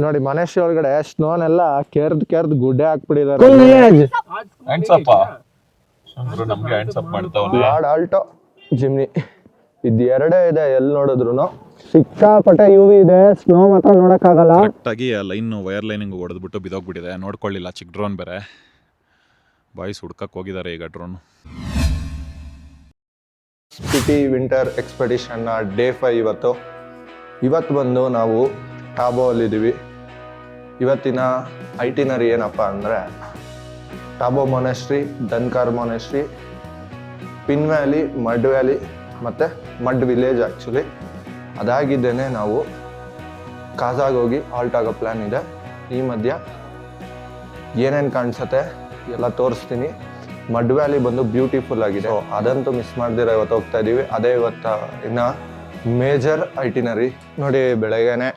ನೋಡಿ ಮನೇಶ್ವರಿ ಒಳಗಡೆ ಸ್ನೋನೆಲ್ಲ ಕೆರ್ದ್ ಗುಡ್ಡೆ ಹಾಕ್ಬಿಟ್ಟಿದ್ದಾರೆ. ಆಲ್ಟೋ ಜಿಮ್ನಿ ಇದು ಎರಡೇ ಇದೆ ಎಲ್ಲಿ ನೋಡಿದ್ರು. ಸಿಕ್ಕಾಪಟ್ಟೆ ಯುವಿ ಇದೆ, ಸ್ನೋ ಮಾತ್ರ ನೋಡಕ್ಕಾಗಲ್ಲ. ಕರೆಕ್ಟಾಗಿ ಲೈನ್ ವೈರ್ ಲೈನಿಂಗ್ ಹೊಡೆದ್ಬಿಟ್ಟು ಬಿದ್ದೋಗ್ಬಿಟ್ಟಿದೆ, ನೋಡ್ಕೊಳ್ಳಿಲ್ಲ. ಚಿಕ್ಕ ಡ್ರೋನ್ ಬೇರೆ, ಬಾಯ್ಸ್ ಹುಡ್ಕಕ್ಕೆ ಹೋಗಿದ್ದಾರೆ ಈಗ drone. City winter expedition day 5 ಇವತ್ತು ಬಂದು ನಾವು ಟಾಬೋ ಅಲ್ಲಿದ್ದೀವಿ. ಇವತ್ತಿನ ಐಟಿನರಿ ಏನಪ್ಪ ಅಂದರೆ Tabo monastery, Dhankar monastery, Pin valley, Mud valley ಮತ್ತು ಮಡ್ ವಿಲೇಜ್. ಆ್ಯಕ್ಚುಲಿ ಅದಾಗಿದ್ದೇನೆ ನಾವು ಕಾಜಾಗ್ ಹೋಗಿ ಆಲ್ಟ್ ಆಗೋ ಪ್ಲ್ಯಾನ್ ಇದೆ. ಈ ಮಧ್ಯ ಏನೇನು ಕಾಣಿಸುತ್ತೆ ಎಲ್ಲ ತೋರಿಸ್ತೀನಿ. ಮಡ್ ವ್ಯಾಲಿ ಬಂದು ಬ್ಯೂಟಿಫುಲ್ ಆಗಿದೆ, ಅದಂತೂ ಮಿಸ್ ಮಾಡ್ದಿರ ಇವತ್ತು ಹೋಗ್ತಾ ಇದ್ದೀವಿ. ಅದೇ ಇವತ್ತು ಇನ್ನು ಮೇಜರ್ ಐಟಿನರಿ. ನೋಡಿ ಬೆಳಗ್ಗೆನೆ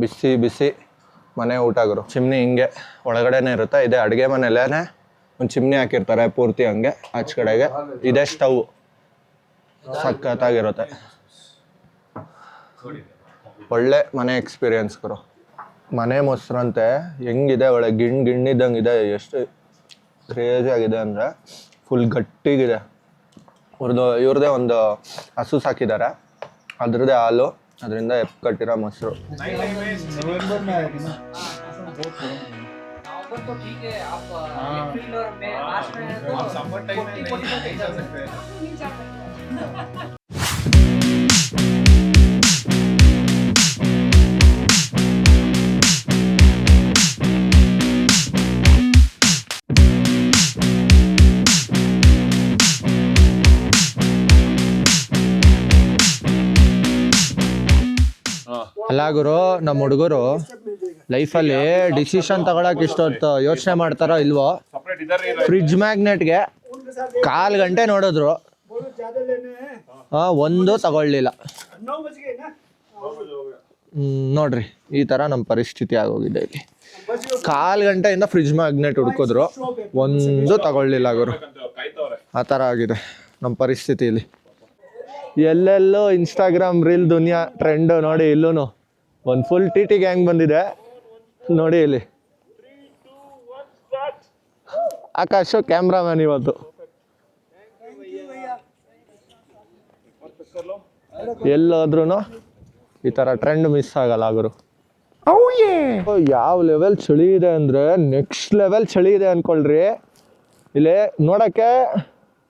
ಬಿಸಿ ಬಿಸಿ ಮನೆ ಊಟಗರು. ಚಿಮ್ನಿ ಹಿಂಗೆ ಒಳಗಡೆನೇ ಇರುತ್ತೆ. ಇದೆ ಅಡುಗೆ ಮನೆಯಲ್ಲೇ ಒಂದು ಚಿಮ್ನಿ ಹಾಕಿರ್ತಾರೆ ಪೂರ್ತಿ ಹಂಗೆ ಆಚ ಕಡೆಗೆ. ಇದೇ ಸ್ಟವ್, ಸಖತ್ತಾಗಿರುತ್ತೆ. ಒಳ್ಳೆ ಮನೆ ಎಕ್ಸ್ಪೀರಿಯನ್ಸ್ ಗುರು. ಮನೆ ಮೊಸರಂತೆ ಹೆಂಗಿದೆ, ಒಳ್ಳೆ ಗಿಣ್ಣಿದ್ದಂಗೆ ಇದೆ. ಎಷ್ಟು ಕ್ರೇಜಿ ಆಗಿದೆ ಅಂದರೆ ಫುಲ್ ಗಟ್ಟಿಗಿದೆ. ಇವ್ರದ್ದೇ ಒಂದು ಹಸು ಸಾಕಿದ್ದಾರೆ, ಅದ್ರದ್ದೇ ಹಾಲು, ಅದರಿಂದ ಕಟ್ಟಿರೋ ಮೊಸರು. ಅಲ್ಲ ಗುರು, ನಮ್ಮ ಹುಡುಗರು ಲೈಫಲ್ಲಿ ಡಿಸಿಷನ್ ತಗೊಳಕ್ ಇಷ್ಟೊತ್ತು ಯೋಚನೆ ಮಾಡ್ತಾರೋ ಇಲ್ವೋ, ಫ್ರಿಡ್ಜ್ ಮ್ಯಾಗ್ನೆಟ್ಗೆ 1/4 ಗಂಟೆ ನೋಡಿದ್ರು, ಒಂದು ತಗೊಳ್ಳಿಲ್ಲ. ನೋಡ್ರಿ ಈ ಥರ ನಮ್ಮ ಪರಿಸ್ಥಿತಿ ಆಗೋಗಿದೆ ಇಲ್ಲಿ. 1/4 ಗಂಟೆಯಿಂದ ಫ್ರಿಡ್ಜ್ ಮ್ಯಾಗ್ನೆಟ್ ಹುಡ್ಕಿದ್ರು, ಒಂದು ತಗೊಳ್ಳಿಲ್ಲ ಗುರು. ಆ ಥರ ಆಗಿದೆ ನಮ್ಮ ಪರಿಸ್ಥಿತಿ ಇಲ್ಲಿ. ಎಲ್ಲೆಲ್ಲೋ ಇನ್ಸ್ಟಾಗ್ರಾಮ್ ರೀಲ್ ದುನಿಯಾ ಟ್ರೆಂಡು ನೋಡಿ. ಇಲ್ಲೂ ಒಂದು ಫುಲ್ ಟಿ ಗ್ಯಾಂಗ್ ಬಂದಿದೆ ನೋಡಿ ಇಲ್ಲಿ. ಆಕಾಶ್ ಕ್ಯಾಮ್ರಾಮ್ಯಾನ್ ಇವತ್ತು. ಎಲ್ಲೋದ್ರೂ ಈ ಥರ ಟ್ರೆಂಡ್ ಮಿಸ್ ಆಗಲ್ಲ ಗುರು. ಯಾವ ಲೆವೆಲ್ ಚಳಿ ಇದೆ ಅಂದರೆ ನೆಕ್ಸ್ಟ್ ಲೆವೆಲ್ ಚಳಿ ಇದೆ ಅಂದ್ಕೊಳ್ರಿ. ಇಲ್ಲಿ ನೋಡೋಕ್ಕೆ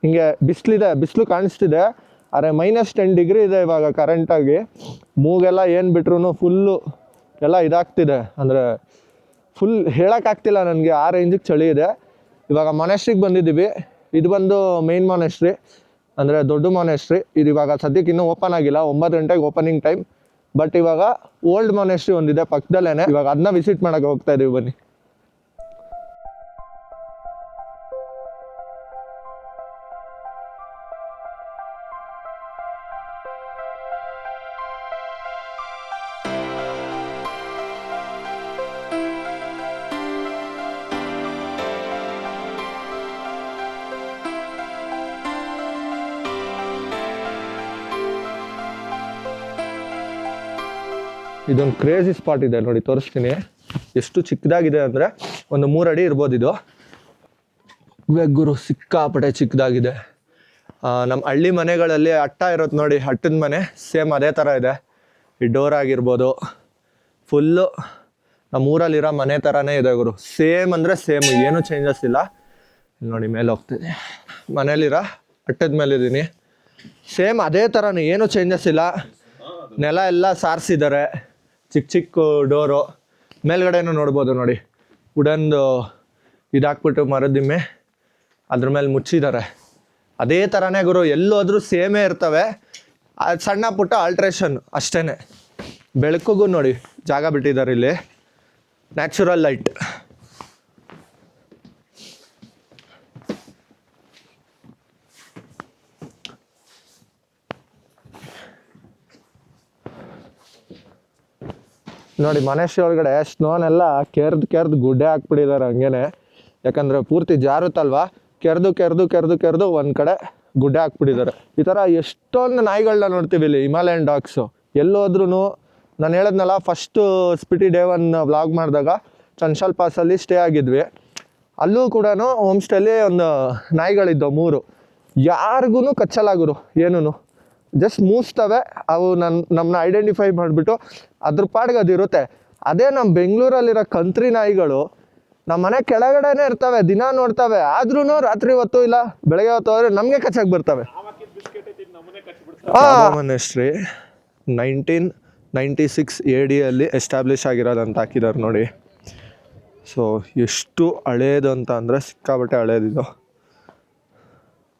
ಹಿಂಗೆ ಬಿಸಿಲು ಕಾಣಿಸ್ತಿದೆ, ಆದರೆ -10 ಡಿಗ್ರಿ ಇದೆ ಇವಾಗ ಕರೆಂಟಾಗಿ. ಮೂಗೆಲ್ಲ ಏನು ಬಿಟ್ರು ಫುಲ್ಲು ಎಲ್ಲ ಇದಾಗ್ತಿದೆ, ಅಂದರೆ ಫುಲ್ ಹೇಳೋಕ್ಕಾಗ್ತಿಲ್ಲ ನನಗೆ, ಆ ರೇಂಜಿಗೆ ಚಳಿ ಇದೆ. ಇವಾಗ ಮೊನೆಸ್ಟ್ರಿಗೆ ಬಂದಿದ್ದೀವಿ. ಇದು ಬಂದು ಮೇನ್ ಮೊನೆಸ್ಟ್ರಿ, ಅಂದರೆ ದೊಡ್ಡ ಮೊನೆಸ್ಟ್ರಿ. ಇದು ಇವಾಗ ಸದ್ಯಕ್ಕೆ ಇನ್ನೂ ಓಪನ್ ಆಗಿಲ್ಲ, 9 ಗಂಟೆಗೆ ಓಪನಿಂಗ್ ಟೈಮ್. ಬಟ್ ಇವಾಗ ಓಲ್ಡ್ ಮೊನೆಸ್ಟ್ರಿ ಒಂದಿದೆ ಪಕ್ಕದಲ್ಲೇ, ಇವಾಗ ಅದನ್ನ ವಿಸಿಟ್ ಮಾಡೋಕ್ಕೆ ಹೋಗ್ತಾ ಇದ್ದೀವಿ, ಬನ್ನಿ. ಇದೊಂದು ಕ್ರೇಜಿ ಸ್ಪಾಟ್ ಇದೆ ನೋಡಿ, ತೋರಿಸ್ತೀನಿ. ಎಷ್ಟು ಚಿಕ್ಕದಾಗಿದೆ ಅಂದರೆ ಒಂದು 3 ಅಡಿ ಇರ್ಬೋದು ಇದು. ಗುರು ಸಿಕ್ಕಾಪಟ್ಟೆ ಚಿಕ್ಕದಾಗಿದೆ. ನಮ್ಮ ಹಳ್ಳಿ ಮನೆಗಳಲ್ಲಿ ಅಟ್ಟ ಇರೋದು ನೋಡಿ, ಹಟ್ಟದ ಮನೆ ಸೇಮ್ ಅದೇ ಥರ ಇದೆ. ಈ ಡೋರ್ ಆಗಿರ್ಬೋದು ಫುಲ್ಲು ನಮ್ಮ ಊರಲ್ಲಿರೋ ಮನೆ ಥರನೇ ಇದೆ ಗುರು. ಸೇಮ್ ಅಂದರೆ ಸೇಮ್, ಏನೂ ಚೇಂಜಸ್ ಇಲ್ಲ. ನೋಡಿ ಮೇಲೆ ಹೋಗ್ತಿದೆ, ಮನೇಲಿರೋ ಅಟ್ಟದ ಮೇಲಿದ್ದೀನಿ. ಸೇಮ್ ಅದೇ ಥರನೇ, ಏನೂ ಚೇಂಜಸ್ ಇಲ್ಲ. ನೆಲ ಎಲ್ಲ ಸಾರಿಸಿದ್ದಾರೆ, ಚಿಕ್ಕ ಡೋರು. ಮೇಲ್ಗಡೆನೂ ನೋಡ್ಬೋದು ನೋಡಿ, ವುಡನ್ದು ಇದಾಕ್ಬಿಟ್ಟು ಮರದಿಮ್ಮೆ ಅದ್ರ ಮೇಲೆ ಮುಚ್ಚಿದ್ದಾರೆ. ಅದೇ ಥರನೇ ಗುರು, ಎಲ್ಲೋದ್ರೂ ಸೇಮೇ ಇರ್ತವೆ, ಸಣ್ಣ ಪುಟ್ಟ ಆಲ್ಟ್ರೇಷನ್ ಅಷ್ಟೇ. ಬೆಳಕಿಗೂ ನೋಡಿ ಜಾಗ ಬಿಟ್ಟಿದ್ದಾರೆ ಇಲ್ಲಿ, ನ್ಯಾಚುರಲ್ ಲೈಟ್. ನೋಡಿ ಮನೇಶ್ವರಿ ಒಳಗಡೆ ಸ್ನೋನೆಲ್ಲ ಕೆರ್ದು ಗುಡ್ಡೆ ಹಾಕ್ಬಿಟ್ಟಿದ್ದಾರೆ ಹಂಗೇನೆ. ಯಾಕಂದರೆ ಪೂರ್ತಿ ಜಾರುತ್ತಲ್ವ, ಕೆರ್ದು ಒಂದು ಕಡೆ ಗುಡ್ಡೆ ಹಾಕ್ಬಿಟ್ಟಿದ್ದಾರೆ. ಈ ಥರ ಎಷ್ಟೊಂದು ನಾಯಿಗಳನ್ನ ನೋಡ್ತೀವಿ ಇಲ್ಲಿ, ಹಿಮಾಲಯನ್ ಡಾಗ್ಸು. ಎಲ್ಲೋದ್ರೂ ನಾನು ಹೇಳಿದ್ನಲ್ಲ ಫಸ್ಟು ಸ್ಪಿಟಿ ಡೇ 1 ವ್ಲಾಗ್ ಮಾಡಿದಾಗ ಚನ್ಶಾಲ್ ಪಾಸಲ್ಲಿ ಸ್ಟೇ ಆಗಿದ್ವಿ. ಅಲ್ಲೂ ಕೂಡ ಹೋಮ್ ಸ್ಟೇಲಿ ಒಂದು ನಾಯಿಗಳಿದ್ದವು 3. ಯಾರಿಗೂ ಕಚ್ಚಲಾಗುರು ಏನೂ, ಜಸ್ಟ್ ಮೂಸ್ತವೆ. ಅವು ನಮ್ಮನ್ನ ಐಡೆಂಟಿಫೈ ಮಾಡಿಬಿಟ್ಟು ಅದ್ರ ಪಾಡಿಗೆ ಅದಿರುತ್ತೆ. ಅದೇ ನಮ್ಮ ಬೆಂಗಳೂರಲ್ಲಿರೋ ಕಂತ್ರಿ ನಾಯಿಗಳು ನಮ್ಮ ಮನೆ ಕೆಳಗಡೆನೇ ಇರ್ತವೆ, ದಿನ ನೋಡ್ತವೆ, ಆದ್ರೂ ರಾತ್ರಿ ಹೊತ್ತು ಇಲ್ಲ ಬೆಳಗ್ಗೆ ಹೊತ್ತು ಹೋದ್ರೆ ನಮಗೆ ಕಚ್ಚಕ್ಕೆ ಬರ್ತವೆ. ಮೊನೆಸ್ಟ್ರಿ 1996 AD ಅಲ್ಲಿ ಎಸ್ಟಾಬ್ಲಿಷ್ ಆಗಿರೋದಂತ ಹಾಕಿದ್ದಾರೆ ನೋಡಿ. ಸೊ ಎಷ್ಟು ಹಳೇದು ಅಂತ ಅಂದರೆ ಸಿಕ್ಕಾಬಟ್ಟೆ ಹಳೇದಿದು.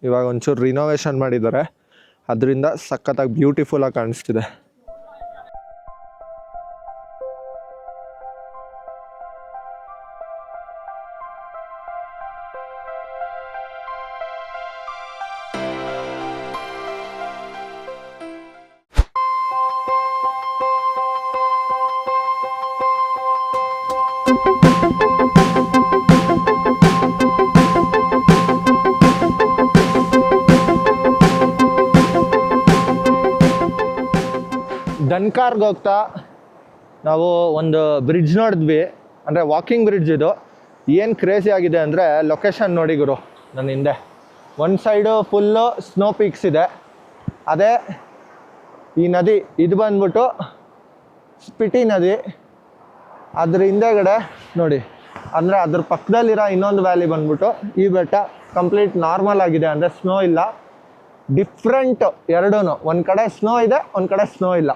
ಇವಾಗ ಒಂಚೂರು ರಿನೋವೇಷನ್ ಮಾಡಿದ್ದಾರೆ, ಅದರಿಂದ ಸಖತ್ತಾಗಿ ಬ್ಯೂಟಿಫುಲ್ಲಾಗಿ ಕಾಣಿಸ್ತಿದೆ. ಡನ್ಕಾರ್ಗೆ ಹೋಗ್ತಾ ನಾವು ಒಂದು ಬ್ರಿಡ್ಜ್ ನೋಡಿದ್ವಿ, ಅಂದರೆ ವಾಕಿಂಗ್ ಬ್ರಿಡ್ಜ್ ಇದು. ಏನು ಕ್ರೇಜಿ ಆಗಿದೆ ಅಂದರೆ ಲೊಕೇಶನ್ ನೋಡಿ ಗುರು, ನನ್ನ ಹಿಂದೆ ಒಂದು ಸೈಡು ಫುಲ್ಲು ಸ್ನೋ ಪೀಕ್ಸ್ ಇದೆ. ಅದೇ ಈ ನದಿ ಇದು ಬಂದ್ಬಿಟ್ಟು ಸ್ಪಿಟಿ ನದಿ. ಅದ್ರ ಹಿಂದೆಗಡೆ ನೋಡಿ, ಅಂದರೆ ಅದ್ರ ಪಕ್ಕದಲ್ಲಿರೋ ಇನ್ನೊಂದು ವ್ಯಾಲಿ ಬಂದ್ಬಿಟ್ಟು ಈ ಬೆಟ್ಟ ಕಂಪ್ಲೀಟ್ ನಾರ್ಮಲ್ ಆಗಿದೆ, ಅಂದರೆ ಸ್ನೋ ಇಲ್ಲ. ಡಿಫ್ರೆಂಟ್ ಎರಡೂ, ಒಂದು ಕಡೆ ಸ್ನೋ ಇದೆ, ಒಂದು ಕಡೆ ಸ್ನೋ ಇಲ್ಲ.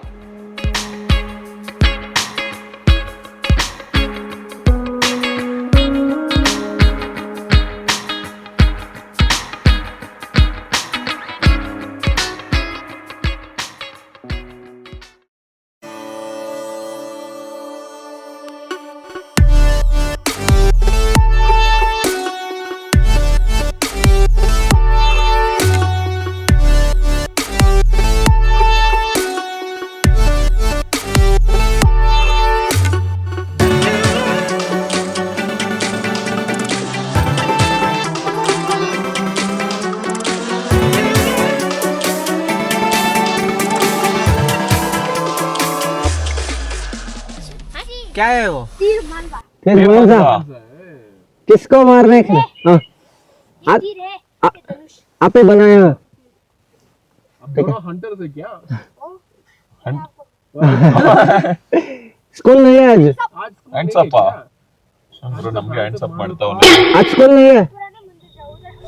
क्या है वो? तीर मार बा फिर कौन सा? किसको मारने का? हाँ, ये तीर है ये धनुष आप ही बनाया? अब दोनों हंटर से क्या स्कूल नहीं है आज? आज ಹ್ಯಾಂಡ್ಸ್ ಅಪ್ ಚಂದ್ರು ನಮಗೆ ಹ್ಯಾಂಡ್ಸ್ ಅಪ್ ಮಾಡ್ತಾವನೆ. आज स्कूल नहीं है? पुराने मंदिर जाओ उधर है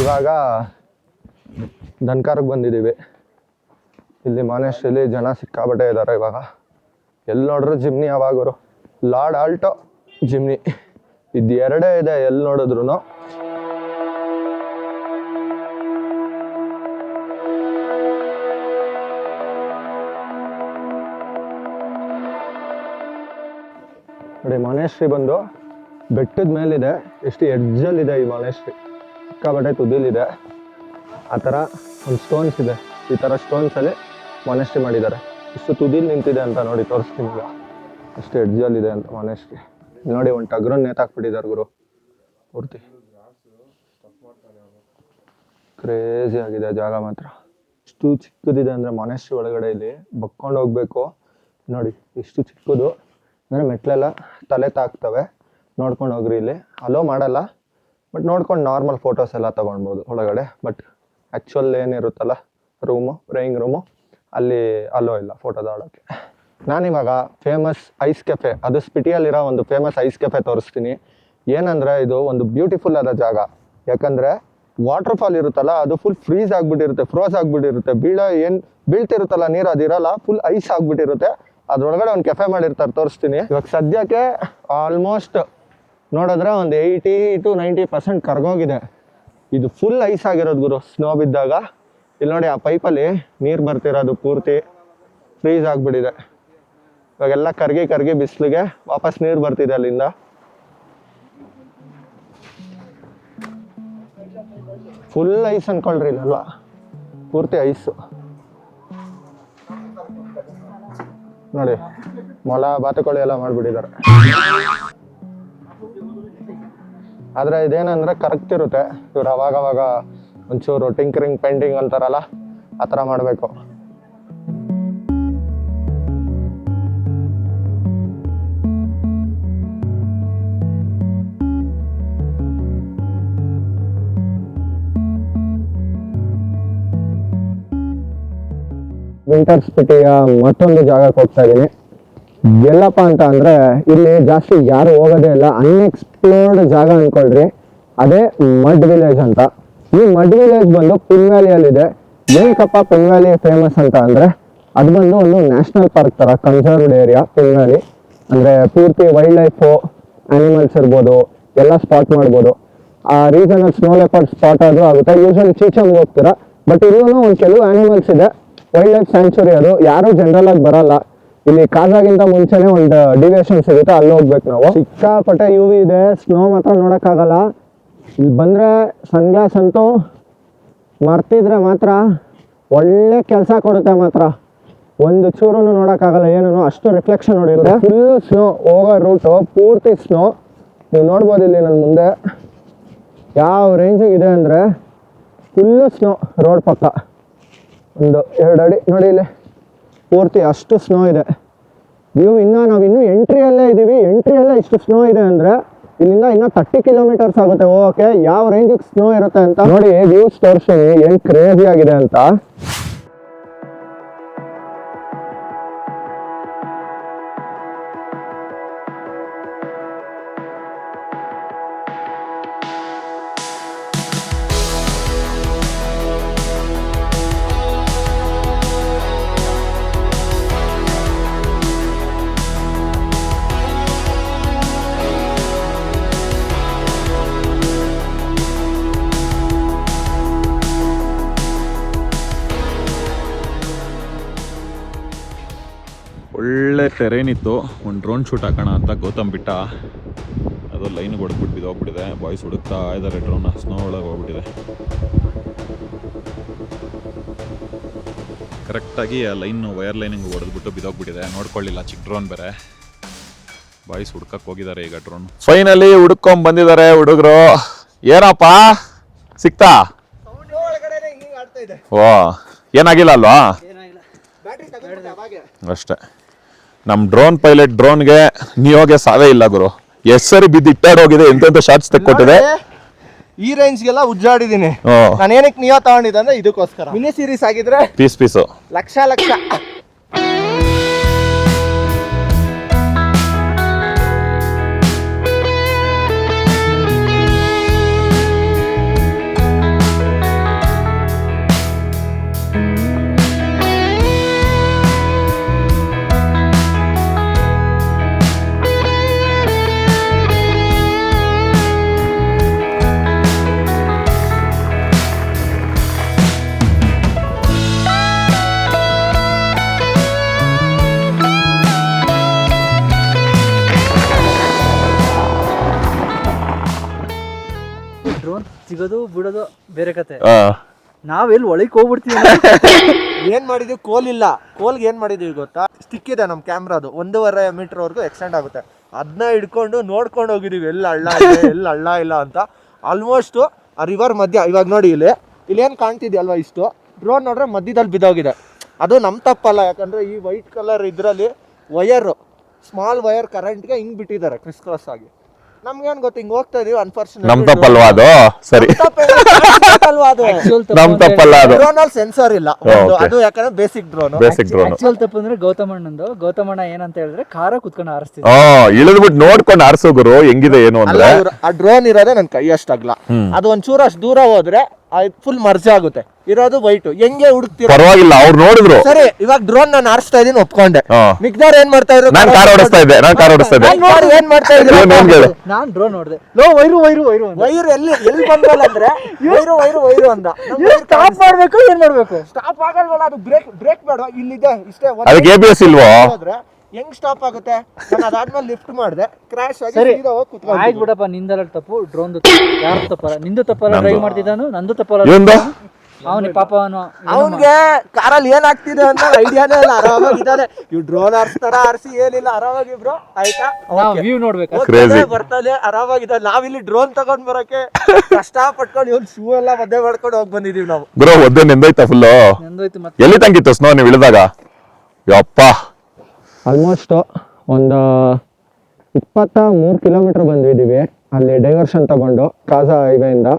ಇವಾಗ ಧನ್ಕಾರ್ಗೆ ಬಂದಿದ್ದೀವಿ. ಇಲ್ಲಿ ಮಾನೇಶ್ವರಲ್ಲಿ ಜನ ಸಿಕ್ಕಾಬಟ್ಟೆ ಇದ್ದಾರೆ. ಇವಾಗ ಎಲ್ಲಿ ನೋಡಿದ್ರು ಜಿಮ್ನಿ. ಯಾವಾಗರು ಲಾರ್ಡ್ ಆಲ್ಟೋ ಜಿಮ್ನಿ ಇದು ಎರಡೇ ಇದೆ ಎಲ್ಲಿ ನೋಡಿದ್ರು. ನೋಡಿ ಮಾನೇಶ್ವರಿ ಬಂದು ಬೆಟ್ಟದ ಮೇಲಿದೆ, ಎಷ್ಟು ಎಡ್ಜಲ್ಲಿದೆ ಈ ಮಾನೇಶ್ವರಿ, ಸಿಕ್ಕಾಬಟ್ಟೆ ತುದಿಲಿದೆ. ಆ ಥರ ಒಂದು ಸ್ಟೋನ್ಸ್ ಇದೆ, ಈ ಥರ ಸ್ಟೋನ್ಸಲ್ಲಿ ಮಾನೇಶ್ವರಿ ಮಾಡಿದ್ದಾರೆ. ಇಷ್ಟು ತುದಿಲಿ ನಿಂತಿದೆ ಅಂತ ನೋಡಿ, ತೋರಿಸ್ತೀನಿ ಈಗ ಎಷ್ಟು ಎಡ್ಜಲ್ಲಿದೆ ಅಂತ ಮಾನೇಶ್ವರಿ. ನೋಡಿ ಒಂದು ಟಗ್ರನ್ನ ನೇತಾಕ್ಬಿಟ್ಟಿದ್ದಾರೆ ಗುರು ಪೂರ್ತಿ. ಕ್ರೇಜಿ ಆಗಿದೆ ಜಾಗ ಮಾತ್ರ. ಇಷ್ಟು ಚಿಕ್ಕದಿದೆ ಅಂದರೆ ಮಾನೇಶ್ವರಿ ಒಳಗಡೆ ಇಲ್ಲಿ ಬಕ್ಕೊಂಡು ಹೋಗ್ಬೇಕು. ನೋಡಿ ಇಷ್ಟು ಚಿಕ್ಕದು ಅಂದರೆ ಮೆಟ್ಲೆಲ್ಲ ತಲೆ ತಾಕ್ತವೆ. ನೋಡ್ಕೊಂಡು ಹೋಗ್ರಿ, ಇಲ್ಲಿ ಅಲೋ ಮಾಡಲ್ಲ, ಬಟ್ ನೋಡ್ಕೊಂಡು ನಾರ್ಮಲ್ ಫೋಟೋಸ್ ಎಲ್ಲ ತೊಗೊಳ್ಬೋದು ಒಳಗಡೆ. ಬಟ್ ಆ್ಯಕ್ಚುಲ್ ಏನಿರುತ್ತಲ್ಲ ರೂಮು, ಪ್ರೇಯಿಂಗ್ ರೂಮು, ಅಲ್ಲಿ ಅಲೋ ಇಲ್ಲ ಫೋಟೋ ತೊಗೊಳಕ್ಕೆ. ನಾನಿವಾಗ ಫೇಮಸ್ ಐಸ್ ಕೆಫೆ, ಅದು ಸ್ಪಿಟಿಯಲ್ಲಿರೋ ಒಂದು ಫೇಮಸ್ ಐಸ್ ಕೆಫೆ ತೋರಿಸ್ತೀನಿ. ಏನಂದರೆ ಇದು ಒಂದು ಬ್ಯೂಟಿಫುಲ್ ಆದ ಜಾಗ. ಯಾಕಂದರೆ ವಾಟರ್ ಫಾಲ್ ಇರುತ್ತಲ್ಲ ಅದು ಫುಲ್ ಫ್ರೀಸ್ ಆಗಿಬಿಟ್ಟಿರುತ್ತೆ, ಫ್ರೋಸ್ ಆಗಿಬಿಟ್ಟಿರುತ್ತೆ. ಬೀಳ್ತಿರುತ್ತಲ್ಲ ನೀರು ಅದಿರಲ್ಲ, ಫುಲ್ ಐಸ್ ಆಗಿಬಿಟ್ಟಿರುತ್ತೆ. ಅದ್ರೊಳಗಡೆ ಒಂದು ಕೆಫೆ ಮಾಡಿರ್ತಾರೆ, ತೋರಿಸ್ತೀನಿ. ಇವಾಗ ಸದ್ಯಕ್ಕೆ ಆಲ್ಮೋಸ್ಟ್ ನೋಡಿದ್ರೆ ಒಂದು 80 to 90% ಕರ್ಗೋಗಿದೆ. ಇದು ಫುಲ್ ಐಸ್ ಆಗಿರೋದು ಗುರು ಸ್ನೋ ಬಿದ್ದಾಗ. ಇಲ್ಲಿ ನೋಡಿ ಆ ಪೈಪಲ್ಲಿ ನೀರು ಬರ್ತಿರೋದು ಪೂರ್ತಿ ಫ್ರೀಸ್ ಆಗಿಬಿಟ್ಟಿದೆ. ಇವಾಗೆಲ್ಲ ಕರ್ಗಿ ಬಿಸಿಲಿಗೆ ವಾಪಸ್ ನೀರು ಬರ್ತಿದೆ ಅಲ್ಲಿಂದ. ಫುಲ್ ಐಸ್ ಅನ್ಕೊಳ್ರಿ ಇಲ್ಲೆಲ್ಲ, ಪೂರ್ತಿ ಐಸು ನೋಡಿ. ಮೊಲ ಬಾತುಕೋಳಿ ಎಲ್ಲ ಮಾಡ್ಬಿಟ್ಟಿದ್ದಾರೆ. ಆದ್ರೆ ಇದೇನಂದ್ರೆ ಕರೆಕ್ಟ್ ಇರುತ್ತೆ. ಇವ್ರು ಅವಾಗವಾಗ ಒಂಚೂರು ಟಿಂಕರಿಂಗ್ ಪೇಂಟಿಂಗ್ ಅಂತಾರಲ್ಲ, ಆ ಥರ ಮಾಡಬೇಕು. ವಿಂಟರ್ ಸ್ಪಿಟಿಯ ಮತ್ತೊಂದು ಜಾಗಕ್ಕೆ ಹೋಗ್ತಾ ಇದ್ದೀನಿ. ಎಲ್ಲಪ್ಪ ಅಂತ ಅಂದರೆ ಇಲ್ಲಿ ಜಾಸ್ತಿ ಯಾರು ಹೋಗೋದೇ ಇಲ್ಲ, ಅನ್ಎಕ್ಸ್ಪ್ಲೋರ್ಡ್ ಜಾಗ ಅಂದ್ಕೊಳ್ರಿ. ಅದೇ ಮಡ್ ವಿಲೇಜ್ ಅಂತ. ಈ ಮಡ್ ವಿಲೇಜ್ ಬಂದು ಪಿನ್ ವ್ಯಾಲಿಯಲ್ಲಿದೆ. ಏನಕ್ಕಪ್ಪ ಪಿನ್ ವ್ಯಾಲಿ ಫೇಮಸ್ ಅಂತ ಅಂದರೆ ಅದು ಬಂದು ಒಂದು ನ್ಯಾಷನಲ್ ಪಾರ್ಕ್ ಥರ ಕನ್ಸರ್ವ್ಡ್ ಏರಿಯಾ ಪಿನ್ ವ್ಯಾಲಿ. ಅಂದರೆ ಪೂರ್ತಿ ವೈಲ್ಡ್ ಲೈಫು, ಆ್ಯನಿಮಲ್ಸ್ ಇರ್ಬೋದು, ಎಲ್ಲ ಸ್ಪಾಟ್ ಮಾಡ್ಬೋದು. ಆ ರೀಸನಲ್ಲಿ ಸ್ನೋ ಲೆಪರ್ಡ್ ಸ್ಪಾಟ್ ಆದರೂ ಆಗುತ್ತೆ. ಯೂಶಲಿ ಚೀಚಮ್ಗೆ ಹೋಗ್ತೀರಾ, ಬಟ್ ಇಲ್ಲೂ ಒಂದು ಕೆಲವು ಆ್ಯನಿಮಲ್ಸ್ ಇದೆ. ವೈಲ್ಡ್ ಲೈಫ್ ಸ್ಯಾಂಕ್ಚುರಿ ಅದು, ಯಾರೂ ಜನರಲ್ ಆಗಿ ಬರಲ್ಲ. ಇಲ್ಲಿ ಕಾಜಾಗಿಂತ ಮುಂಚೆನೆ ಒಂದು ಡಿವಿಯೇಷನ್ ಸಿಗುತ್ತೆ, ಅಲ್ಲಿ ಹೋಗ್ಬೇಕು ನಾವು. ಸಿಕ್ಕಾಪಟ್ಟೆ ಯು ವಿ ಇದೆ, ಸ್ನೋ ಮಾತ್ರ ನೋಡೋಕ್ಕಾಗಲ್ಲ. ಇಲ್ಲಿ ಬಂದರೆ ಸನ್ಗ್ಲಾಸ್ ಅಂತೂ ಮರ್ತಿದ್ರೆ ಮಾತ್ರ ಒಳ್ಳೆ ಕೆಲಸ ಕೊಡುತ್ತೆ. ಮಾತ್ರ ಒಂದು ಚೂರು ನೋಡೋಕ್ಕಾಗಲ್ಲ, ಏನೂ ಅಷ್ಟು ರಿಫ್ಲೆಕ್ಷನ್ ನೋಡಿರುತ್ತೆ. ಫುಲ್ ಸ್ನೋ, ಹೋಗೋ ರೂಟು ಪೂರ್ತಿ ಸ್ನೋ. ನೀವು ನೋಡ್ಬೋದು ಇಲ್ಲಿ ನನ್ನ ಮುಂದೆ ಯಾವ ರೇಂಜಿಗಿದೆ ಅಂದರೆ ಫುಲ್ಲು ಸ್ನೋ. ರೋಡ್ ಪಕ್ಕ ಒಂದು 2 ಅಡಿ ನೋಡಿ, ಇಲ್ಲಿ ಪೂರ್ತಿ ಅಷ್ಟು ಸ್ನೋ ಇದೆ. ನಾವಿನ್ನೂ ಎಂಟ್ರಿಯಲ್ಲೇ ಇದ್ದೀವಿ. ಎಂಟ್ರಿಯಲ್ಲೇ ಇಷ್ಟು ಸ್ನೋ ಇದೆ ಅಂದರೆ ಇಲ್ಲಿಂದ ಇನ್ನೂ 30 ಕಿಲೋಮೀಟರ್ಸ್ ಆಗುತ್ತೆ ಹೋಗೋಕ್ಕೆ. ಯಾವ ರೇಂಜಿಗೆ ಸ್ನೋ ಇರುತ್ತೆ ಅಂತ ನೋಡಿ, ವ್ಯೂಸ್ ತೋರಿಸ್ತೀನಿ ಏನು ಕ್ರೇಜಿ ಆಗಿದೆ ಅಂತ. ಒಳ್ಳೆ ಟೆರೇನ್ ಇತ್ತು. ಒಂದು ಡ್ರೋನ್ ಶೂಟ್ ಹಾಕೋಣ ಅಂತ ಗೌತಮ್ ಬಿಟ್ಟ, ಅದು ಲೈನ್ಗೆ ಹೊಡೆದ್ಬಿಟ್ಟು ಬಿದ್ದೋಗ್ಬಿಟ್ಟಿದೆ. ಬಾಯ್ಸ್ ಹುಡುಕ್ತಾ ಇದ್ದಾರೆ ಡ್ರೋನ್ನ, ಸ್ನೋ ಒಳಗೆ ಹೋಗ್ಬಿಟ್ಟಿದೆ. ಕರೆಕ್ಟಾಗಿ ಆ ಲೈನು ವೈರ್ ಲೈನಿಂಗ್ ಹೊಡೆದ್ಬಿಟ್ಟು ಬಿದ್ದೋಗ್ಬಿಟ್ಟಿದೆ. ನೋಡ್ಕೊಳ್ಳಿಲ್ಲ, ಚಿಕ್ಕ ಡ್ರೋನ್ ಬೇರೆ. ಬಾಯ್ಸ್ ಹುಡ್ಕಕ್ಕೆ ಹೋಗಿದ್ದಾರೆ ಈಗ ಡ್ರೋನ್. ಫೈನಲಿ ಹುಡ್ಕೊಂಡ್ ಬಂದಿದ್ದಾರೆ ಹುಡುಗರು. ಏನಪ್ಪ ಸಿಕ್ತಾ? ಓ, ಏನಾಗಿಲ್ಲ ಅಲ್ವಾ? ಅಷ್ಟೇ. ನಮ್ಮ ಡ್ರೋನ್ ಪೈಲಟ್ ಡ್ರೋನ್ಗೆ ನಿಯೋಗೆ ಸಾವೇ ಇಲ್ಲ ಗುರು. ಎಷ್ಟು ಸರಿ ಬಿದ್ದು ಇಟ್ಟಾಡೋಗಿದೆ, ಎಂತೆಂತ ಶಾರ್ಟ್ಸ್ ತೆಕ್ಕೊಟ್ಟಿದೆ. ಈ ರೇಂಜ್ಗೆಲ್ಲ ಉಜ್ಜಾಡಿದ್ದೀನಿ ನಾನು. ಏನಕ್ಕೆ ನಿಯೋ ತಗೊಂಡಿದ್ದೆ ಅಂದ್ರೆ ಇದಕ್ಕೋಸ್ಕರ. ಮಿನಿ ಸೀರೀಸ್ ಆಗಿದ್ರೆ ಪೀಸು ಲಕ್ಷ ಸಿಗೋದು ಬಿಡೋದು ಬೇರೆ ಕತೆ. ನಾವೆಲ್ಲಿ ಒಳಗೆ ಹೋಗ್ಬಿಡ್ತೀವಿ. ಏನ್ ಮಾಡಿದೀವಿ, ಕೋಲ್ ಇಲ್ಲ. ಕೋಲ್ಗೆ ಏನ್ ಮಾಡಿದೀವಿ ಗೊತ್ತಾ, ಸ್ಟಿಕ್ ಇದೆ ನಮ್ಮ ಕ್ಯಾಮ್ರಾದು, 1.5 ಮೀಟರ್ ವರೆಗೂ ಎಕ್ಸ್ಟೆಂಡ್ ಆಗುತ್ತೆ. ಅದನ್ನ ಹಿಡ್ಕೊಂಡು ನೋಡ್ಕೊಂಡು ಹೋಗಿದೀವಿ ಎಲ್ಲ ಹಳ್ಳ ಇದೆ, ಎಲ್ಲ ಹಳ್ಳ ಇಲ್ಲ ಅಂತ. ಆಲ್ಮೋಸ್ಟ್ ಆ ರಿವರ್ ಮಧ್ಯ ಇವಾಗ ನೋಡಿ, ಇಲ್ಲಿ ಏನ್ ಕಾಣ್ತಿದ್ಯಲ್ವಾ, ಇಷ್ಟು ಡ್ರೋನ್ ನೋಡ್ರೆ ಮಧ್ಯದಲ್ಲಿ ಬಿದ್ದೋಗಿದೆ. ಅದು ನಮ್ಮ ತಪ್ಪಲ್ಲ, ಯಾಕಂದ್ರೆ ಈ ವೈಟ್ ಕಲರ್ ಇದ್ರಲ್ಲಿ ವಯರ್, ಸ್ಮಾಲ್ ವಯರ್ ಕರೆಂಟ್ಗೆ ಹಿಂಗ್ ಬಿಟ್ಟಿದ್ದಾರೆ ಕ್ರಿಸ್ ಕ್ರಾಸ್ ಆಗಿ. ನಮ್ಗೇನ್ ಗೊತ್ತ, ಹಿಂಗ್ ಹೋಗ್ತಾ ಇದೀವಿ. ಅನ್ಫಾರ್ಚುನೇಟ್ ನಮ್ ತಪ್ಪಲ್ವಾ ಅದು? ಸರಿ, ನಮ್ ತಪ್ಪಲ್ಲ ಅದು. ಡ್ರೋನ್ ಅಲ್ಲಿ ಸೆನ್ಸರ್ ಇಲ್ಲ, ಅದು ಯಾಕಂದ್ರೆ ಬೇಸಿಕ್ ಡ್ರೋನ್. ಆಕ್ಚುಯಲ್ ತಪ್ಪು ಅಂದ್ರೆ ಗೌತಮಣ್ಣಂದು. ಗೌತಮಣ್ಣ ಏನಂತ ಹೇಳಿದ್ರೆ ಖಾರ ಕುತ್ಕೊಂಡು ಆರಿಸ್ತಿದ್ದೆ. ಇಳಿದ್ಬಿಟ್ಟು ನೋಡ್ಕೊಂಡು ಆರಿಸೋ ಗುರು ಹೆಂಗಿದೆ ಏನು ಅಂದ್ರೆ. ಆ ಡ್ರೋನ್ ಇರೋದೇ ನನ್ ಕೈ ಅಷ್ಟಾಗ್ಲ. ಅದು ಒಂಚೂರು ಅಷ್ಟು ದೂರ ಹೋದ್ರೆ ಫುಲ್ ಮರ್ಜ್ ಆಗುತ್ತೆ. ಇರೋದು ವೈಟ್, ಹೆಂಗೆ ಹುಡುಕ್ತಿರೋ ಪರವಾಗಿಲ್ಲ, ಅವ್ರು ನೋಡಿದ್ರು. ಸರಿ, ಇವಾಗ ಡ್ರೋನ್ ನಾನು ಆರಿಸ್ತಾ ಇದೀನಿ, ಒಪ್ಕೊಂಡೆ. ಮಿಕ್ದವ್ರು ಏನ್ ಮಾಡ್ತಾ ಇದ್ರು? ನಾನು ಕಾರ್ ಓಡಿಸ್ತಾ ಇದ್ದೆ. ಏನ್ ಮಾಡ್ತಾ ಇದ್ರು? ನಾನ್ ಡ್ರೋನ್ ನೋಡ್ದೆ. ವೈರು ಎಲ್ಲಿ ಬಂದ್ವಲ್ಲ ಅಂದ್ರೆ ವೈರು ಅಂದ. ಸ್ಟಾಪ್ ಮಾಡ್ಬೇಕು, ಏನ್ ಮಾಡ್ಬೇಕು? ಸ್ಟಾಪ್ ಆಗಲ್ವಲ್ಲ, ಅದು ಬ್ರೇಕ್ ಬೇಡ. ಇಲ್ಲಿದೆ ಇಷ್ಟೇ, ಅದಕ್ಕೆ ABS ಇಲ್ವೋ? ಹೆಂಗ್ ಸ್ಟಾಪ್ ಆಗುತ್ತೆ? ನಾನು ಅದಾದ್ಮೇಲೆ ಲಿಫ್ಟ್ ಮಾಡಿದೆ, ಕ್ರಾಶ್ ಆಗಿ ಸರಿ. ಸೀದಾ ಹೋಗಿ ಕುತ್ಕೊಂಡೆ. ಆಯ್ತು ಬಿಡಪ್ಪ, ನಿಂದಲ್ಲ ತಪ್ಪು, ಡ್ರೋನ್ ಯಾರು ತಪ್ಪಲ್ಲ, ನಿಂದು ತಪ್ಪಲ್ಲ, ಡ್ರೈವ್ ಮಾಡ್ತಿದ್ದಾನು, ನಂದು ತಪ್ಪಲ್ಲ. ಇವಂದು? ಅವನಿ ಪಾಪ ಅವನ್ಗೆ ಕಾರಲ್ಲಿ ಏನಾಗ್ತಿದೆ ಅಂತ ಐಡಿಯಾನೇ ಇಲ್ಲ, ಆರಾಮಾಗಿದ್ದಾನೆ. ಇವ್ ಡ್ರೋನ್ ಆರಿಸ್ತಾರ ಆರಿಸಿ ಏನಿಲ್ಲ, ಆರಾಮಾಗಿ ಬ್ರೋ ಆಯ್ತಾ. ವ್ಯೂ ನೋಡ್ಬೇಕು. Crazy. ಬರ್ತದೆ ಆರಾಮಾಗಿದೆ. ನಾವಿಲ್ಲಿ ಡ್ರೋನ್ ತಗೊಂಡ್ ಬರಕ್ಕೆ ಕಷ್ಟ ಪಟ್ಕೊಂಡು ಇವ್ನು ಶೂ ಎಲ್ಲ ಮದ್ದೆ ಮಾಡ್ಕೊಂಡು ಹೋಗಿ ಬಂದಿದೀವಿ ನಾವು. ಬ್ರೋ ಒದ್ದೆ ನಿಂದೈತಾ ಫುಲ್ಲು? ನಂದೋಯ್ತು ಮತ್ತೆ. ಎಲ್ಲಿ ತಂಗಿತ್ತು ಸ್ನೋ ನೀವು ಇಳಿದಾಗ? ಯಪ್ಪ ಆಲ್ಮೋಸ್ಟ್ ಒಂದು 23 ಕಿಲೋಮೀಟರ್ ಬಂದಿದ್ದೀವಿ ಅಲ್ಲಿ ಡೈವರ್ಷನ್ ತಗೊಂಡು ಕಾಜಾ ಹೈವೇಯಿಂದ.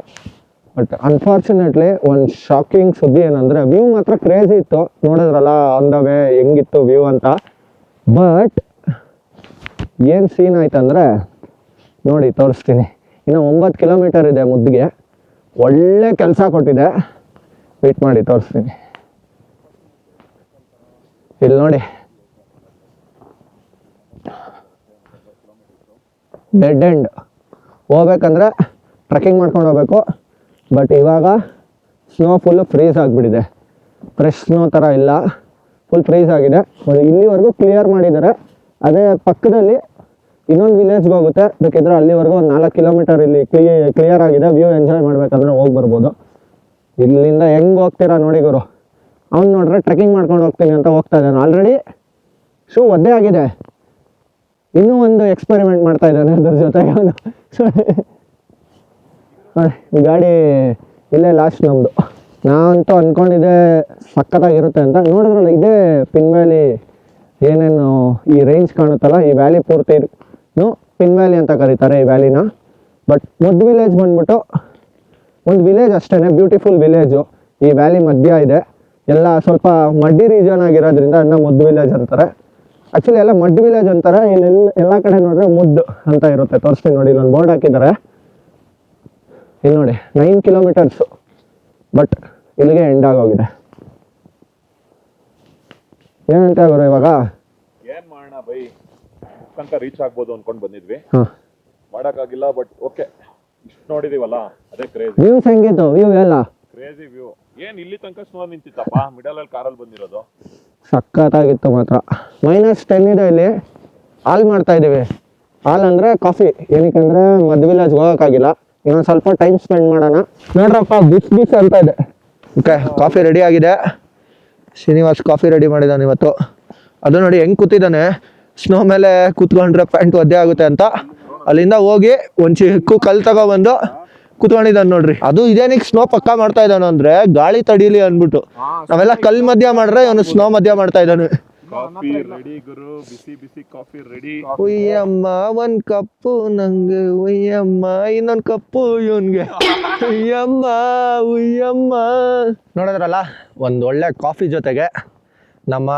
ಬಟ್ ಅನ್ಫಾರ್ಚುನೇಟ್ಲಿ ಒಂದು ಶಾಕಿಂಗ್ ಸುದ್ದಿ ಏನಂದರೆ ವ್ಯೂ ಮಾತ್ರ ಕ್ರೇಜಿ ಇತ್ತು. ನೋಡಿದ್ರಲ್ಲ ಆನ್ ದ ವೇ ಹೆಂಗಿತ್ತು ವ್ಯೂ ಅಂತ. ಬಟ್ ಏನು ಸೀನ್ ಆಯ್ತಂದರೆ ನೋಡಿ ತೋರಿಸ್ತೀನಿ. ಇನ್ನು 9 ಕಿಲೋಮೀಟರ್ ಇದೆ ಮುದ್ದಿಗೆ. ಒಳ್ಳೆ ಕೆಲಸ ಕೊಟ್ಟಿದೆ, ವೆಯ್ಟ್ ಮಾಡಿ ತೋರಿಸ್ತೀನಿ. ಇಲ್ಲಿ ನೋಡಿ, ಡೆಡ್ ಎಂಡ್. ಹೋಗ್ಬೇಕಂದ್ರೆ ಟ್ರೆಕ್ಕಿಂಗ್ ಮಾಡ್ಕೊಂಡು ಹೋಗ್ಬೇಕು. ಬಟ್ ಇವಾಗ ಸ್ನೋ ಫುಲ್ಲು ಫ್ರೀಸ್ ಆಗಿಬಿಟ್ಟಿದೆ, ಫ್ರೆಶ್ ಸ್ನೋ ಥರ ಇಲ್ಲ, ಫುಲ್ ಫ್ರೀಸ್ ಆಗಿದೆ. ಇಲ್ಲಿವರೆಗೂ ಕ್ಲಿಯರ್ ಮಾಡಿದ್ದಾರೆ. ಅದೇ ಪಕ್ಕದಲ್ಲಿ ಇನ್ನೊಂದು ವಿಲೇಜ್ಗೆ ಹೋಗುತ್ತೆ, ಬೇಕಿದ್ರೆ ಅಲ್ಲಿವರೆಗೂ ಒಂದು 4 ಕಿಲೋಮೀಟರ್ ಇಲ್ಲಿ ಕ್ಲಿಯರ್ ಆಗಿದೆ. ವ್ಯೂ ಎಂಜಾಯ್ ಮಾಡ್ಬೇಕಂದ್ರೆ ಹೋಗಿ ಬರ್ಬೋದು. ಇಲ್ಲಿಂದ ಹೆಂಗೆ ಹೋಗ್ತೀರಾ ನೋಡಿ ಗುರು. ಅವ್ನು ನೋಡ್ರೆ ಟ್ರೆಕ್ಕಿಂಗ್ ಮಾಡ್ಕೊಂಡು ಹೋಗ್ತೀನಿ ಅಂತ ಹೋಗ್ತಾ ಇದ್ದಾನೆ. ಆಲ್ರೆಡಿ ಶೂ ಒದ್ದೆ ಆಗಿದೆ, ಇನ್ನೂ ಒಂದು ಎಕ್ಸ್ಪೆರಿಮೆಂಟ್ ಮಾಡ್ತಾ ಇದ್ದಾನೆ ಅದ್ರ ಜೊತೆಗೆ ಅವನು. ಗಾಡಿ ಇಲ್ಲೇ ಲಾಸ್ಟ್ ನಮ್ಮದು. ನಾನಂತೂ ಅಂದ್ಕೊಂಡಿದ್ದೆ ಸಖತ್ತಾಗಿರುತ್ತೆ ಅಂತ. ನೋಡಿದ್ರಲ್ಲ ಇದೇ ಪಿನ್ ವ್ಯಾಲಿ, ಏನೇನು ಈ ರೇಂಜ್ ಕಾಣುತ್ತಲ್ಲ, ಈ ವ್ಯಾಲಿ ಪೂರ್ತಿನೂ ಪಿನ್ ವ್ಯಾಲಿ ಅಂತ ಕರೀತಾರೆ ಈ ವ್ಯಾಲಿನ. ಬಟ್ ಮುದ್ದು ವಿಲೇಜ್ ಬಂದ್ಬಿಟ್ಟು ಒಂದು ವಿಲೇಜ್ ಅಷ್ಟೇ, ಬ್ಯೂಟಿಫುಲ್ ವಿಲೇಜು. ಈ ವ್ಯಾಲಿ ಮಧ್ಯ ಇದೆ, ಎಲ್ಲ ಸ್ವಲ್ಪ ಮಡ್ಡಿ ರೀಜನ್ ಆಗಿರೋದ್ರಿಂದ ಅದನ್ನ ಮುದ್ದು ವಿಲೇಜ್ ಅಂತಾರೆ. ಆ್ಯಕ್ಚುಲಿ ಎಲ್ಲ ಮಡ್ ವಿಲೇಜ್ ಅಂತಾರೆ. ಎಲ್ಲ ಕಡೆ ನೋಡಿದ್ರೆ ಮುದ್ದು ಅಂತ ಇರುತ್ತೆ. ತೋರಿಸ್ತೀನಿ ನೋಡಿ, ಇಲ್ಲೊಂದು ಬೋರ್ಡ್ ಹಾಕಿದ್ದಾರೆ. ಇಲ್ಲಿ ನೋಡಿ 9 ಕಿಲೋಮೀಟರ್ಸು, ಬಟ್ ಇಲ್ಲಿಗೆ ಎಂಡ್ ಆಗೋಗಿದೆ. ಏನಂತ ಗುರು ಇವಾಗ? ಏನ್ ಮಾಡೋಣ ಬೈ, ತನಕ ರೀಚ್ ಆಗ್ಬೋದು ಅನ್ಕೊಂಡು ಬಂದಿದ್ವಿ, ಹಾಂ ಮಾಡೋಕ್ಕಾಗಿಲ್ಲ. ಬಟ್ ಓಕೆ, ಇಷ್ಟು ನೋಡಿದೀವಲ್ಲ ಅದೇ ಕ್ರೇಜಿ. ವ್ಯೂಸ್ ಹೆಂಗಿತ್ತು? ವ್ಯೂ ಎಲ್ಲ ಕ್ರೇಜಿ ವ್ಯೂ. ಏನ್ ಇಲ್ಲಿ ತನಕ ಸ್ನೋ ನಿಂತಿತ್ತಪ್ಪ, ಮಿಡಲ್ ಅಲ್ಲಿ ಕಾರಲ್ಲಿ ಬಂದಿರೋದು. ಸಖತ್ತಾಗಿತ್ತು ಮಾತ್ರ. -10 ಇದೆ ಇಲ್ಲಿ. ಹಾಲ್ ಮಾಡ್ತಾ ಇದ್ದೀವಿ. ಹಾಲ್ ಅಂದರೆ ಕಾಫಿ. ಏನಕ್ಕಂದ್ರೆ ಮಧ್ಯ ವಿಲೇಜ್ಗೆ ಹೋಗೋಕ್ಕಾಗಿಲ್ಲ, ಇನ್ನೊಂದು ಸ್ವಲ್ಪ ಟೈಮ್ ಸ್ಪೆಂಡ್ ಮಾಡೋಣ. ನೋಡ್ರಪ್ಪ ಬಿಸ್ ಅಂತ ಇದೆ. ಓಕೆ, ಕಾಫಿ ರೆಡಿ ಆಗಿದೆ. ಶ್ರೀನಿವಾಸ್ ಕಾಫಿ ರೆಡಿ ಮಾಡಿದ್ದಾನೆ ಇವತ್ತು. ಅದು ನೋಡಿ ಹೆಂಗೆ ಕೂತಿದ್ದಾನೆ, ಸ್ನೋ ಮೇಲೆ ಕೂತ್ಕೊಂಡ್ರೆ ಪ್ಯಾಂಟ್ ಒದ್ದೆ ಆಗುತ್ತೆ ಅಂತ ಅಲ್ಲಿಂದ ಹೋಗಿ ಒಂದು ಚಿಕ್ಕ ಕಲ್ಲು ತಗೊಬಂದು ಕೂತ್ಕೊಂಡಿದ್ದಾನೆ ನೋಡ್ರಿ. ಅದು ಇದೇನಿಗೆ ಸ್ನೋ ಪಕ್ಕ ಮಾಡ್ತಾ ಇದ್ದಾನೆ ಅಂದ್ರೆ ಗಾಳಿ ತಡೀಲಿ ಅಂದ್ಬಿಟ್ಟು. ನಾವೆಲ್ಲ ಕಲ್ಲು ಮಧ್ಯ ಮಾಡ್ರೆ ಇವನು ಸ್ನೋ ಮಧ್ಯ ಮಾಡ್ತಾ ಇದ್ದಾನೆ. ಕಾಫಿ ರೆಡಿ ಗುರು, ಬಿಸಿ ಬಿಸಿ ಕಾಫಿ ರೆಡಿ. ಉಯ್ಯಮ್ಮ ಒಂದ್ ಕಪ್ಪು ನಂಗೆ, ಉಯ್ಯಮ್ಮ ಇನ್ನೊಂದು ಕಪ್ಪು ಇವನ್ಗೆ, ಉಯ್ಯಮ್ಮ ಉಯ್ಯಮ್ಮ. ನೋಡಿದ್ರಲ್ಲ, ಒಂದು ಒಳ್ಳೆ ಕಾಫಿ ಜೊತೆಗೆ ನಮ್ಮ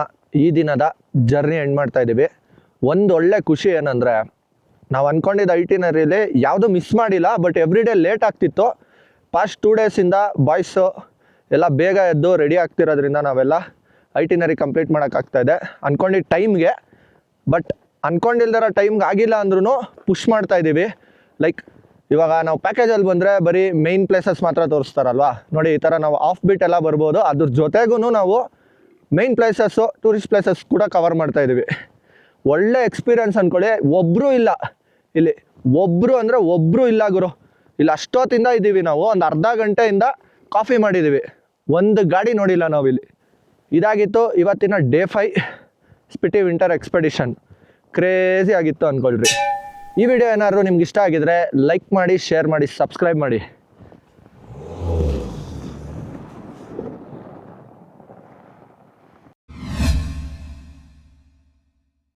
ಈ ದಿನದ ಜರ್ನಿ ಎಂಡ್ ಮಾಡ್ತಾ ಇದ್ದೀವಿ. ಒಂದು ಒಳ್ಳೆ ಖುಷಿ ಏನಂದರೆ, ನಾವು ಅಂದ್ಕೊಂಡಿದ್ದ ಐಟಿನರಿಲಿ ಯಾವುದು ಮಿಸ್ ಮಾಡಿಲ್ಲ. ಬಟ್ ಎವ್ರಿ ಡೇ ಲೇಟ್ ಆಗ್ತಿತ್ತು. ಪಾಸ್ಟ್ 2 ಡೇಸಿಂದ ಬಾಯ್ಸು ಎಲ್ಲ ಬೇಗ ಎದ್ದು ರೆಡಿ ಆಗ್ತಿರೋದ್ರಿಂದ ನಾವೆಲ್ಲ ಐಟಿನರಿ ಕಂಪ್ಲೀಟ್ ಮಾಡೋಕ್ಕಾಗ್ತಾಯಿದೆ ಅಂದ್ಕೊಂಡಿದ್ದ ಟೈಮ್ಗೆ. ಬಟ್ ಅಂದ್ಕೊಂಡಿಲ್ದಿರೋ ಟೈಮ್ಗೆ ಆಗಿಲ್ಲ ಅಂದ್ರೂ ಪುಷ್ ಮಾಡ್ತಾ ಇದ್ದೀವಿ. ಲೈಕ್ ಇವಾಗ ನಾವು ಪ್ಯಾಕೇಜಲ್ಲಿ ಬಂದರೆ ಬರೀ ಮೇಯ್ನ್ ಪ್ಲೇಸಸ್ ಮಾತ್ರ ತೋರಿಸ್ತಾರಲ್ವಾ. ನೋಡಿ, ಈ ಥರ ನಾವು ಆಫ್ ಬೀಟ್ ಎಲ್ಲ ಬರ್ಬೋದು. ಅದ್ರ ಜೊತೆಗೂ ನಾವು ಮೇಯ್ನ್ ಪ್ಲೇಸಸ್ಸು, ಟೂರಿಸ್ಟ್ ಪ್ಲೇಸಸ್ ಕೂಡ ಕವರ್ ಮಾಡ್ತಾ ಇದ್ದೀವಿ. ಒಳ್ಳೆ ಎಕ್ಸ್ಪೀರಿಯನ್ಸ್ ಅಂದ್ಕೊಳ್ಳಿ. ಒಬ್ಬರು ಇಲ್ಲ ಇಲ್ಲಿ, ಒಬ್ಬರು ಅಂದರೆ ಒಬ್ಬರು ಇಲ್ಲ ಗುರು. ಇಲ್ಲಿ ಅಷ್ಟೊತ್ತಿಂದ ಇದ್ದೀವಿ ನಾವು. ಒಂದು ಅರ್ಧ ಗಂಟೆಯಿಂದ ಕಾಫಿ ಮಾಡಿದ್ದೀವಿ, ಒಂದು ಗಾಡಿ ನೋಡಿಲ್ಲ ನಾವು ಇಲ್ಲಿ. ಇದಾಗಿತ್ತು ಇವತ್ತಿನ day 5 Spiti winter expedition. Crazy ಆಗಿತ್ತು ಅಂದ್ಕೊಳ್ರಿ. ಈ ವಿಡಿಯೋ ಏನಾದರೂ ನಿಮ್ಗೆ ಇಷ್ಟ ಆಗಿದ್ರೆ ಲೈಕ್ ಮಾಡಿ, ಶೇರ್ ಮಾಡಿ, ಸಬ್ಸ್ಕ್ರೈಬ್ ಮಾಡಿ.